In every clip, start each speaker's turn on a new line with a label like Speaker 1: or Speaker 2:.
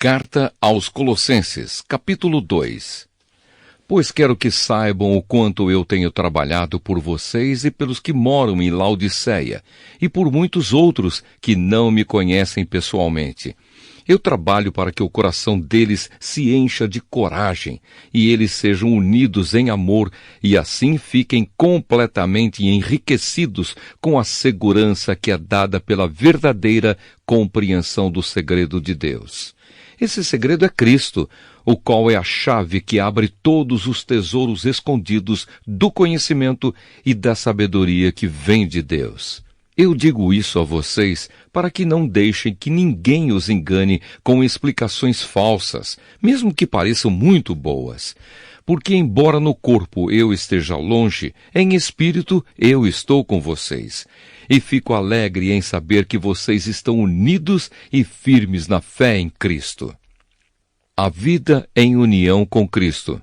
Speaker 1: Carta aos Colossenses, capítulo 2. Pois quero que saibam o quanto eu tenho trabalhado por vocês e pelos que moram em Laodiceia, e por muitos outros que não me conhecem pessoalmente. Eu trabalho para que o coração deles se encha de coragem, e eles sejam unidos em amor, e assim fiquem completamente enriquecidos com a segurança que é dada pela verdadeira compreensão do segredo de Deus. Esse segredo é Cristo, o qual é a chave que abre todos os tesouros escondidos do conhecimento e da sabedoria que vem de Deus. Eu digo isso a vocês para que não deixem que ninguém os engane com explicações falsas, mesmo que pareçam muito boas. Porque embora no corpo eu esteja longe, em espírito eu estou com vocês. E fico alegre em saber que vocês estão unidos e firmes na fé em Cristo. A vida em união com Cristo.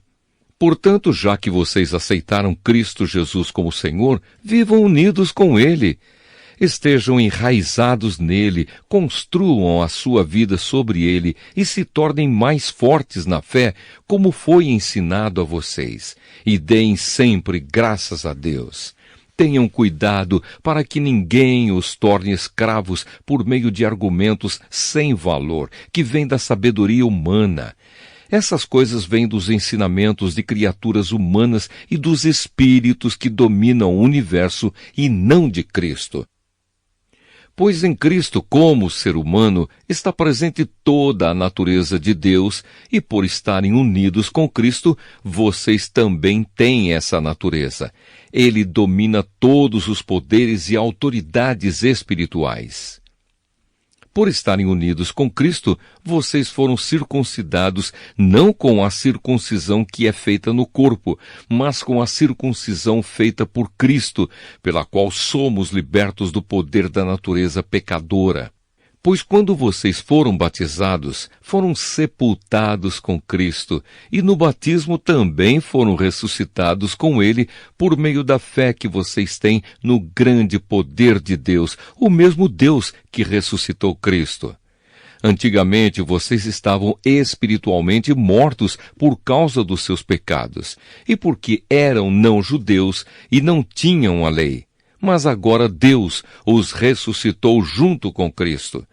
Speaker 1: Portanto, já que vocês aceitaram Cristo Jesus como Senhor, vivam unidos com Ele. Estejam enraizados nele, construam a sua vida sobre ele e se tornem mais fortes na fé, como foi ensinado a vocês. E deem sempre graças a Deus. Tenham cuidado para que ninguém os torne escravos por meio de argumentos sem valor, que vêm da sabedoria humana. Essas coisas vêm dos ensinamentos de criaturas humanas e dos espíritos que dominam o universo e não de Cristo. Pois em Cristo, como ser humano, está presente toda a natureza de Deus, e por estarem unidos com Cristo, vocês também têm essa natureza. Ele domina todos os poderes e autoridades espirituais. Por estarem unidos com Cristo, vocês foram circuncidados não com a circuncisão que é feita no corpo, mas com a circuncisão feita por Cristo, pela qual somos libertos do poder da natureza pecadora. Pois quando vocês foram batizados, foram sepultados com Cristo, e no batismo também foram ressuscitados com Ele por meio da fé que vocês têm no grande poder de Deus, o mesmo Deus que ressuscitou Cristo. Antigamente vocês estavam espiritualmente mortos por causa dos seus pecados, e porque eram não-judeus e não tinham a lei. Mas agora Deus os ressuscitou junto com Cristo.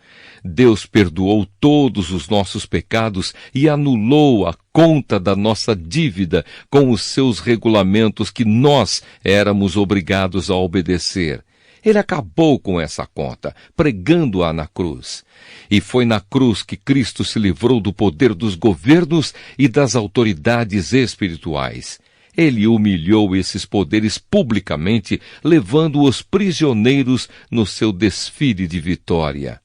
Speaker 1: Deus perdoou todos os nossos pecados e anulou a conta da nossa dívida com os seus regulamentos que nós éramos obrigados a obedecer. Ele acabou com essa conta, pregando-a na cruz. E foi na cruz que Cristo se livrou do poder dos governos e das autoridades espirituais. Ele humilhou esses poderes publicamente, levando-os prisioneiros no seu desfile de vitória.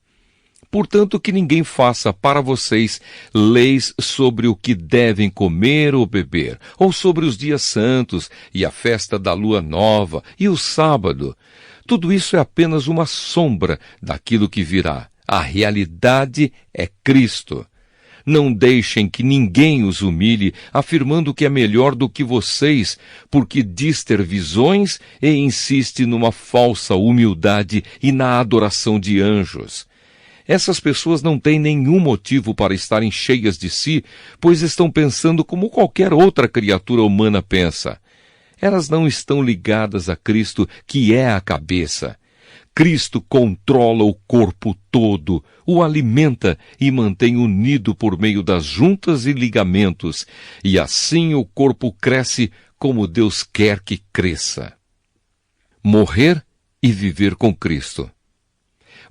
Speaker 1: Portanto, que ninguém faça para vocês leis sobre o que devem comer ou beber, ou sobre os dias santos, e a festa da lua nova, e o sábado. Tudo isso é apenas uma sombra daquilo que virá. A realidade é Cristo. Não deixem que ninguém os humilhe, afirmando que é melhor do que vocês, porque diz ter visões e insiste numa falsa humildade e na adoração de anjos. Essas pessoas não têm nenhum motivo para estarem cheias de si, pois estão pensando como qualquer outra criatura humana pensa. Elas não estão ligadas a Cristo, que é a cabeça. Cristo controla o corpo todo, o alimenta e mantém unido por meio das juntas e ligamentos, e assim o corpo cresce como Deus quer que cresça. Morrer e viver com Cristo.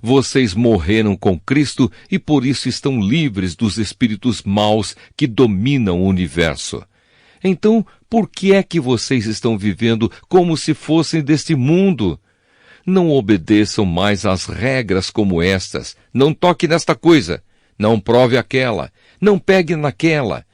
Speaker 1: Vocês morreram com Cristo e por isso estão livres dos espíritos maus que dominam o universo. Então, por que é que vocês estão vivendo como se fossem deste mundo? Não obedeçam mais às regras como estas. Não toque nesta coisa. Não prove aquela. Não pegue naquela.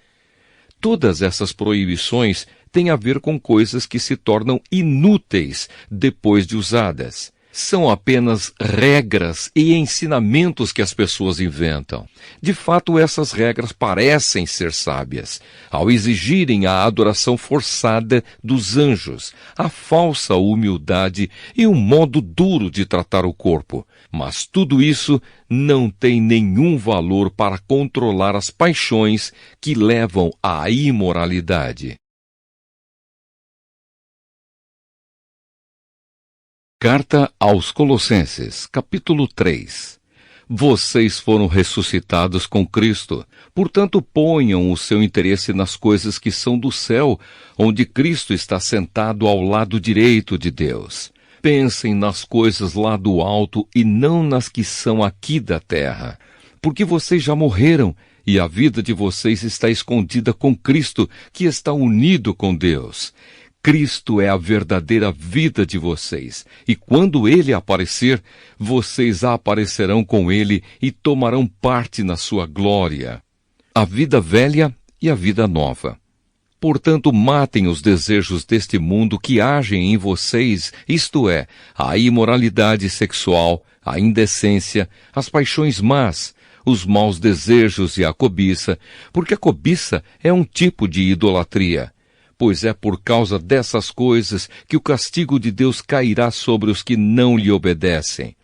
Speaker 1: Todas essas proibições têm a ver com coisas que se tornam inúteis depois de usadas. São apenas regras e ensinamentos que as pessoas inventam. De fato, essas regras parecem ser sábias, ao exigirem a adoração forçada dos anjos, a falsa humildade e um modo duro de tratar o corpo. Mas tudo isso não tem nenhum valor para controlar as paixões que levam à imoralidade. Carta aos Colossenses, capítulo 3. Vocês foram ressuscitados com Cristo, portanto ponham o seu interesse nas coisas que são do céu, onde Cristo está sentado ao lado direito de Deus. Pensem nas coisas lá do alto e não nas que são aqui da terra, porque vocês já morreram e a vida de vocês está escondida com Cristo, que está unido com Deus. Cristo é a verdadeira vida de vocês, e quando Ele aparecer, vocês aparecerão com Ele e tomarão parte na sua glória. A vida velha e a vida nova. Portanto, matem os desejos deste mundo que agem em vocês, isto é, a imoralidade sexual, a indecência, as paixões más, os maus desejos e a cobiça, porque a cobiça é um tipo de idolatria. Pois é por causa dessas coisas que o castigo de Deus cairá sobre os que não lhe obedecem.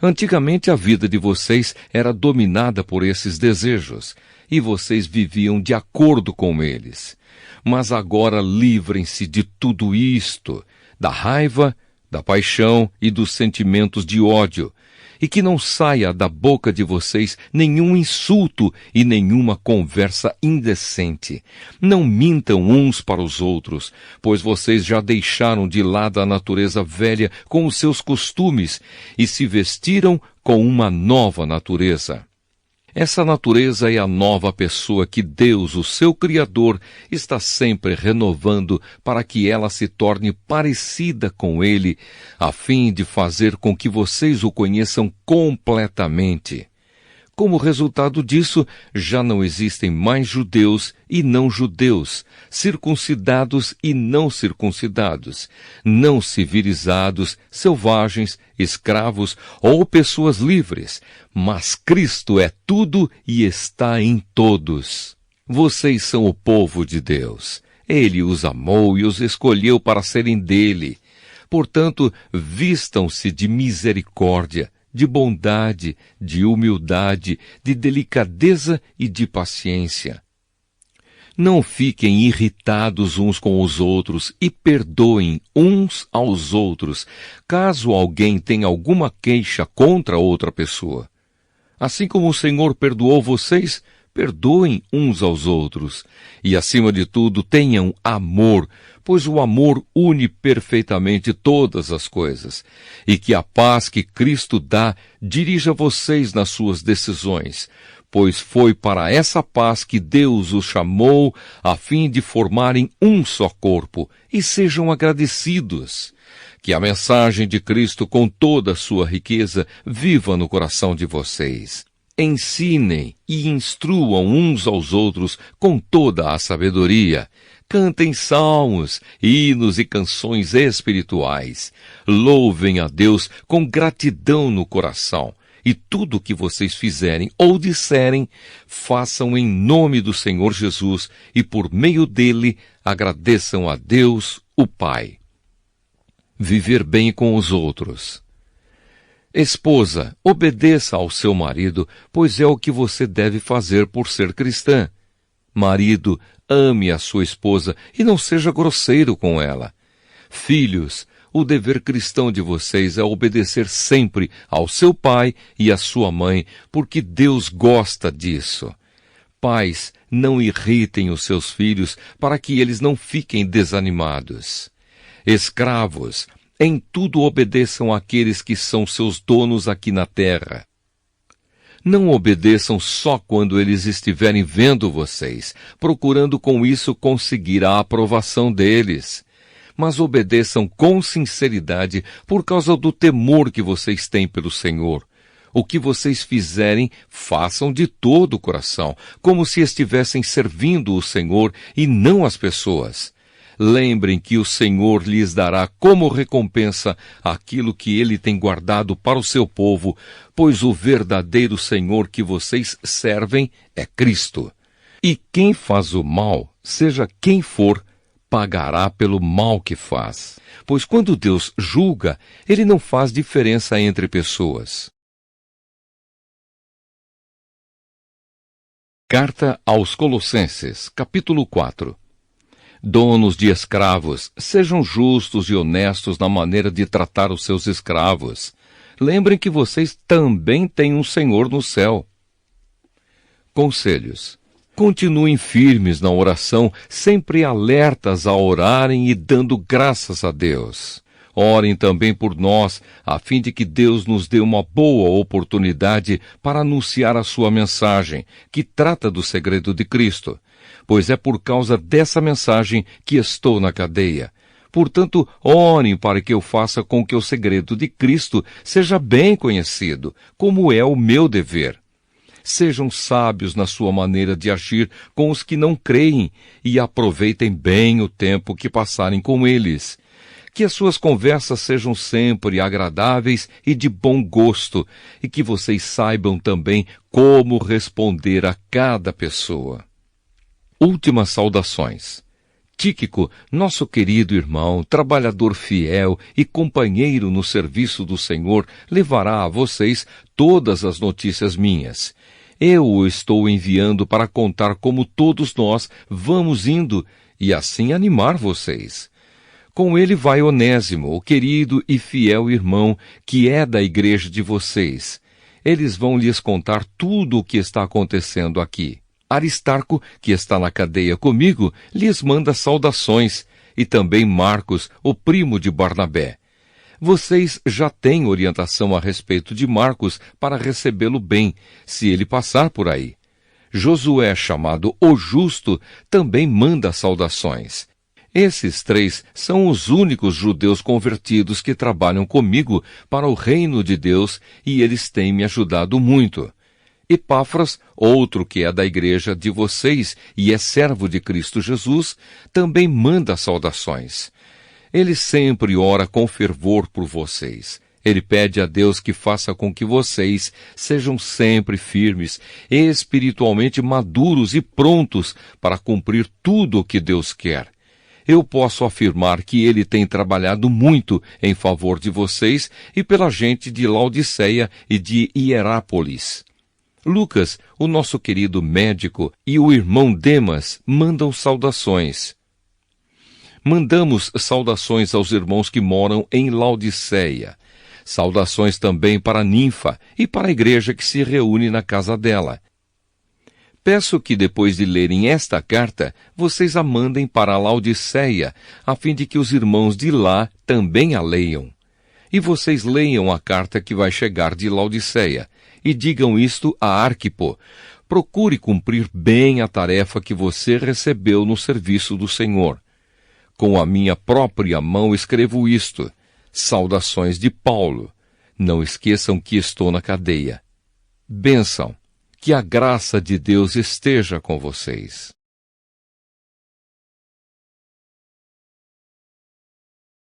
Speaker 1: Antigamente a vida de vocês era dominada por esses desejos, e vocês viviam de acordo com eles. Mas agora livrem-se de tudo isto, da raiva, da paixão e dos sentimentos de ódio, e que não saia da boca de vocês nenhum insulto e nenhuma conversa indecente. Não mintam uns para os outros, pois vocês já deixaram de lado a natureza velha com os seus costumes e se vestiram com uma nova natureza. Essa natureza é a nova pessoa que Deus, o seu Criador, está sempre renovando para que ela se torne parecida com Ele, a fim de fazer com que vocês o conheçam completamente. Como resultado disso, já não existem mais judeus e não judeus, circuncidados e não circuncidados, não civilizados, selvagens, escravos ou pessoas livres, mas Cristo é tudo e está em todos. Vocês são o povo de Deus. Ele os amou e os escolheu para serem dele. Portanto, vistam-se de misericórdia, de bondade, de humildade, de delicadeza e de paciência. Não fiquem irritados uns com os outros e perdoem uns aos outros, caso alguém tenha alguma queixa contra outra pessoa. Assim como o Senhor perdoou vocês, perdoem uns aos outros. E, acima de tudo, tenham amor, pois o amor une perfeitamente todas as coisas. E que a paz que Cristo dá dirija vocês nas suas decisões, pois foi para essa paz que Deus os chamou, a fim de formarem um só corpo, e sejam agradecidos. Que a mensagem de Cristo, com toda a sua riqueza, viva no coração de vocês. Ensinem e instruam uns aos outros com toda a sabedoria. Cantem salmos, hinos e canções espirituais. Louvem a Deus com gratidão no coração. E tudo o que vocês fizerem ou disserem, façam em nome do Senhor Jesus e por meio dele agradeçam a Deus, o Pai. Viver bem com os outros. Esposa, obedeça ao seu marido, pois é o que você deve fazer por ser cristã. Marido, ame a sua esposa e não seja grosseiro com ela. Filhos, o dever cristão de vocês é obedecer sempre ao seu pai e à sua mãe, porque Deus gosta disso. Pais, não irritem os seus filhos para que eles não fiquem desanimados. Escravos, em tudo obedeçam àqueles que são seus donos aqui na terra. Não obedeçam só quando eles estiverem vendo vocês, procurando com isso conseguir a aprovação deles. Mas obedeçam com sinceridade por causa do temor que vocês têm pelo Senhor. O que vocês fizerem, façam de todo o coração, como se estivessem servindo o Senhor e não as pessoas. lembrem que o Senhor lhes dará como recompensa aquilo que ele tem guardado para o seu povo, pois o verdadeiro Senhor que vocês servem é Cristo. E quem faz o mal, seja quem for, pagará pelo mal que faz. Pois quando Deus julga, ele não faz diferença entre pessoas. Carta aos Colossenses, capítulo 4. Donos de escravos, sejam justos e honestos na maneira de tratar os seus escravos. Lembrem que vocês também têm um Senhor no céu. Conselhos. Continuem firmes na oração, sempre alertas a orarem e dando graças a Deus. Orem também por nós, a fim de que Deus nos dê uma boa oportunidade para anunciar a sua mensagem, que trata do segredo de Cristo. Pois é por causa dessa mensagem que estou na cadeia. Portanto, orem para que eu faça com que o segredo de Cristo seja bem conhecido, como é o meu dever. Sejam sábios na sua maneira de agir com os que não creem e aproveitem bem o tempo que passarem com eles. Que as suas conversas sejam sempre agradáveis e de bom gosto, e que vocês saibam também como responder a cada pessoa. Últimas saudações. Tíquico, nosso querido irmão, trabalhador fiel e companheiro no serviço do Senhor, levará a vocês todas as notícias minhas. Eu o estou enviando para contar como todos nós vamos indo e assim animar vocês. Com ele vai Onésimo, o querido e fiel irmão, que é da igreja de vocês. Eles vão lhes contar tudo o que está acontecendo aqui. Aristarco, que está na cadeia comigo, lhes manda saudações, e também Marcos, o primo de Barnabé. Vocês já têm orientação a respeito de Marcos para recebê-lo bem, se ele passar por aí. Josué, chamado o Justo, também manda saudações. Esses 3 são os únicos judeus convertidos que trabalham comigo para o reino de Deus e eles têm me ajudado muito. Epáfras, outro que é da igreja de vocês e é servo de Cristo Jesus, também manda saudações. Ele sempre ora com fervor por vocês. Ele pede a Deus que faça com que vocês sejam sempre firmes, espiritualmente maduros e prontos para cumprir tudo o que Deus quer. Eu posso afirmar que ele tem trabalhado muito em favor de vocês e pela gente de Laodiceia e de Hierápolis. Lucas, o nosso querido médico, e o irmão Demas mandam saudações. Mandamos saudações aos irmãos que moram em Laodiceia. Saudações também para Ninfa e para a igreja que se reúne na casa dela. Peço que depois de lerem esta carta, vocês a mandem para Laodiceia, a fim de que os irmãos de lá também a leiam. E vocês leiam a carta que vai chegar de Laodiceia, e digam isto a Arquipo. Procure cumprir bem a tarefa que você recebeu no serviço do Senhor. Com a minha própria mão escrevo isto. Saudações de Paulo. Não esqueçam que estou na cadeia. Bênção. Que a graça de Deus esteja com vocês.